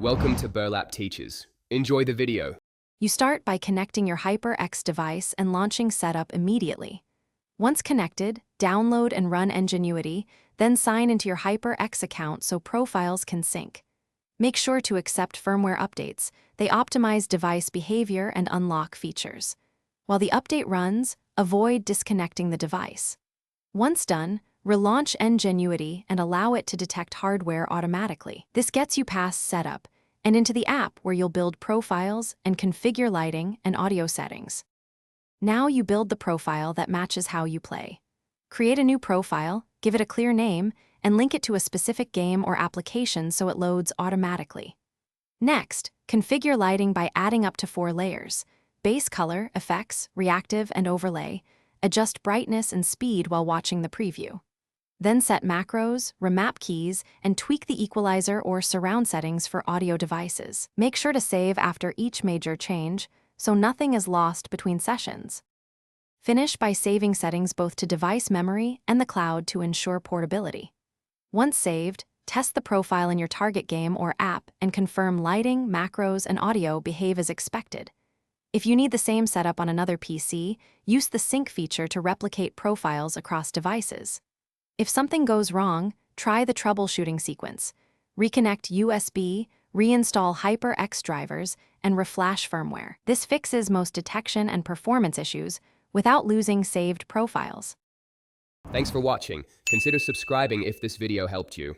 Welcome to Burlap Teachers. Enjoy the video. You start by connecting your HyperX device and launching setup immediately. Once connected, download and run NGenuity, then sign into your HyperX account so profiles can sync. Make sure to accept firmware updates. They optimize device behavior and unlock features. While the update runs, avoid disconnecting the device. Once done, relaunch NGenuity and allow it to detect hardware automatically. This gets you past setup and into the app where you'll build profiles and configure lighting and audio settings. Now you build the profile that matches how you play. Create a new profile, give it a clear name, and link it to a specific game or application so it loads automatically. Next, configure lighting by adding up to 4 layers: base color, effects, reactive, and overlay. Adjust brightness and speed while watching the preview. Then set macros, remap keys, and tweak the equalizer or surround settings for audio devices. Make sure to save after each major change, so nothing is lost between sessions. Finish by saving settings both to device memory and the cloud to ensure portability. Once saved, test the profile in your target game or app and confirm lighting, macros, and audio behave as expected. If you need the same setup on another PC, use the sync feature to replicate profiles across devices. If something goes wrong, try the troubleshooting sequence. Reconnect USB, reinstall HyperX drivers, and reflash firmware. This fixes most detection and performance issues without losing saved profiles. Thanks for watching. Consider subscribing if this video helped you.